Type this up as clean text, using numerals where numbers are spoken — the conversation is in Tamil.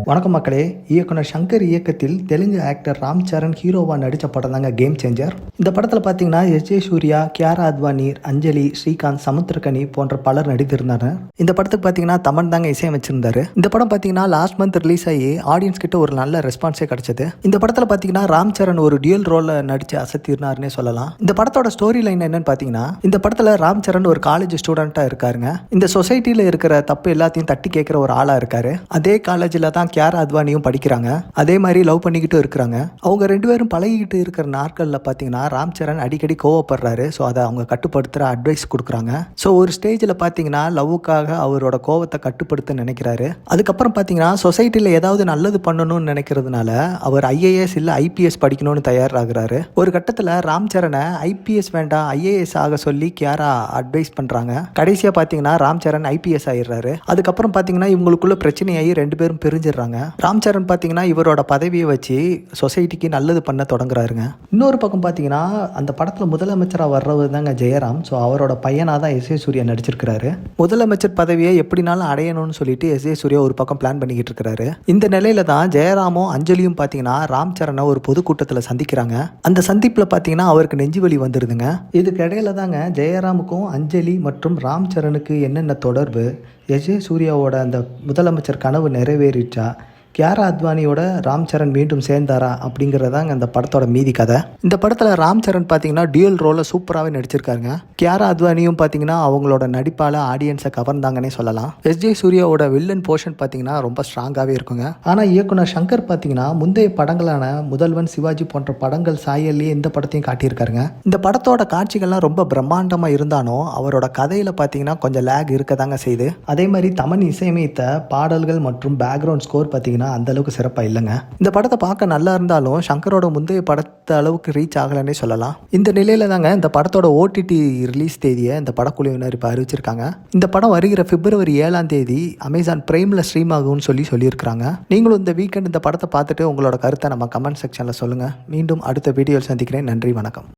வணக்கம் மக்களே. இயக்குனர் சங்கர் இயக்கத்தில் தெலுங்கு ஆக்டர் ராம் சரண் ஹீரோவா நடித்த படம் தாங்க கேம் சேஞ்சர். இந்த படத்தில் பார்த்தீங்கன்னா எஸ்.ஜே. சூர்யா, கியாரா அத்வானி, அஞ்சலி, ஸ்ரீகாந்த், சமுத்திரகனி போன்ற பலர் நடித்திருந்தாங்க. இந்த படத்துக்கு பார்த்தீங்கன்னா தமன் தாங்க இசையமைச்சிருந்தாரு. இந்த படம் பார்த்தீங்கன்னா லாஸ்ட் மந்த் ரிலீஸ் ஆகி ஆடியன்ஸ் கிட்ட ஒரு நல்ல ரெஸ்பான்ஸே கிடைச்சது. இந்த படத்தில் பார்த்தீங்கன்னா ராம் சரண் ஒரு டியூல் ரோல்ல நடிச்சு அசத்திருந்தாருன்னே சொல்லலாம். இந்த படத்தோட ஸ்டோரி லைன் என்னன்னு பார்த்தீங்கன்னா, இந்த படத்தில் ராம் சரண் ஒரு காலேஜ் ஸ்டூடெண்டா இருக்காருங்க. இந்த சொசைட்டில இருக்கிற தப்பு எல்லாத்தையும் தட்டி கேட்கிற ஒரு ஆளா இருக்காரு. அதே காலேஜில் தான் கியாரா அத்வானியும் படிக்கிறாங்க. அதே மாதிரி லவ் பண்ணிக்கிட்டு இருக்கிறாங்க. அவங்க ரெண்டு பேரும் பழகிக்கிட்டு இருக்கிற நாட்களில் பார்த்தீங்கன்னா ராம் சரண் அடிக்கடி கோவப்படுறாரு. ஸோ அதை அவங்க கட்டுப்படுத்துகிற அட்வைஸ் கொடுக்குறாங்க. ஸோ ஒரு ஸ்டேஜில் பார்த்தீங்கன்னா லவ்வுக்காக அவரோட கோவத்தை கட்டுப்படுத்த நினைக்கிறாரு. அதுக்கப்புறம் பார்த்தீங்கன்னா சொசைட்டியில் ஏதாவது நல்லது பண்ணணும்னு நினைக்கிறதுனால அவர் ஐஏஎஸ் இல்லை ஐபிஎஸ் படிக்கணும்னு தயாராகிறாரு. ஒரு கட்டத்தில் ராம் சரணை ஐபிஎஸ் வேண்டாம் ஐஏஎஸ் ஆக சொல்லி கியாரா அட்வைஸ் பண்ணுறாங்க. கடைசியாக பார்த்தீங்கன்னா ராம் சரண் ஐபிஎஸ் ஆயிடுறாரு. அதுக்கப்புறம் பார்த்தீங்கன்னா இவங்களுக்குள்ள பிரச்சனையாகி ரெண்டு பேரும் பிரிஞ்சிடறாங்க. ராம் சரண் பார்த்தீங்கன்னா இவரோட பதவியை வச்சு சொசைட்டிக்கு நல்லது பண்ண தொடங்குறாருங்க. இன்னொரு பக்கம் பார்த்தீங்கன்னா அந்த படத்தில் முதலமைச்சராக வர்றவர் தாங்க ஜெயராம். ஸோ அவரோட பையனாக தான் எஸ்.ஜே. சூர்யா நடிச்சிருக்கிறாரு. முதலமைச்சர் பதவியை எப்படினாலும் அடையணும்னு சொல்லிட்டு எஸ்.ஜே. சூர்யா ஒரு பக்கம் பிளான் பண்ணிக்கிட்டு இருக்கிறாரு. இந்த நிலையில தான் ஜெயராமும் அஞ்சலியும் பார்த்தீங்கன்னா ராம் சரணை ஒரு பொதுக்கூட்டத்தில் சந்திக்கிறாங்க. அந்த சந்திப்பில் பார்த்தீங்கன்னா அவருக்கு நெஞ்சு வலி வந்துடுதுங்க. இதுக்கு இடையில தாங்க ஜெயராமுக்கும் அஞ்சலி மற்றும் ராம் சரணுக்கு என்னென்ன தொடர்பு, எஸ்.ஜே. சூர்யாவோட அந்த முதலமைச்சர் கனவு நிறைவேறிச்சா, கியாரா அத்வானியோட ராம் சரண் மீண்டும் சேர்ந்தாரா அப்படிங்கிறதாங்க அந்த படத்தோட மீதி கதை. இந்த படத்தில் ராம் சரண் பார்த்தீங்கன்னா டியூல் ரோலை சூப்பராகவே நடிச்சிருக்காருங்க. கியாரா அத்வானியும் பார்த்தீங்கன்னா அவங்களோட நடிப்பால் ஆடியன்ஸை கவர்ந்தாங்கன்னே சொல்லலாம். எஸ்.ஜே. சூர்யாவோட வில்லன் போர்ஷன் பார்த்தீங்கன்னா ரொம்ப ஸ்ட்ராங்காகவே இருக்குங்க. ஆனால் இயக்குனர் சங்கர் பார்த்தீங்கன்னா முந்தைய படங்களான முதல்வன், சிவாஜி போன்ற படங்கள் சாயல்லையே இந்த படத்தையும் காட்டியிருக்காருங்க. இந்த படத்தோட காட்சிகள்லாம் ரொம்ப பிரம்மாண்டமாக இருந்தாலும் அவரோட கதையில் பார்த்தீங்கன்னா கொஞ்சம் லேக் இருக்க தாங்க செய்யுது. அதே மாதிரி தமன் இசையமைத்த பாடல்கள் மற்றும் பேக்ரவுண்ட் ஸ்கோர் பார்த்தீங்கன்னா அந்த அளவுக்கு சிறப்பாக இல்லைங்க. இந்த படத்தை பார்க்க நல்லா இருந்தாலும் சங்கரோட முந்தைய படத்தை அளவுக்கு ரீச் ஆகலன்னே சொல்லலாம். இந்த நிலையில தாங்க இந்த படத்தோட ஓடிடி ரிலீஸ் தேதியை இந்த படக்குழுவினர் இப்போ அறிவிச்சிருக்காங்க. இந்த படம் வருகிற பிப்ரவரி 7 அமேசான் பிரைமில் ஸ்ட்ரீம் ஆகும்னு சொல்லியிருக்காங்க. நீங்களும் இந்த வீக்கெண்ட் இந்த படத்தை பார்த்துட்டு உங்களோட கருத்தை நம்ம கமெண்ட் செக்ஷனில் சொல்லுங்கள். மீண்டும் அடுத்த வீடியோவில் சந்திக்கிறேன். நன்றி, வணக்கம்.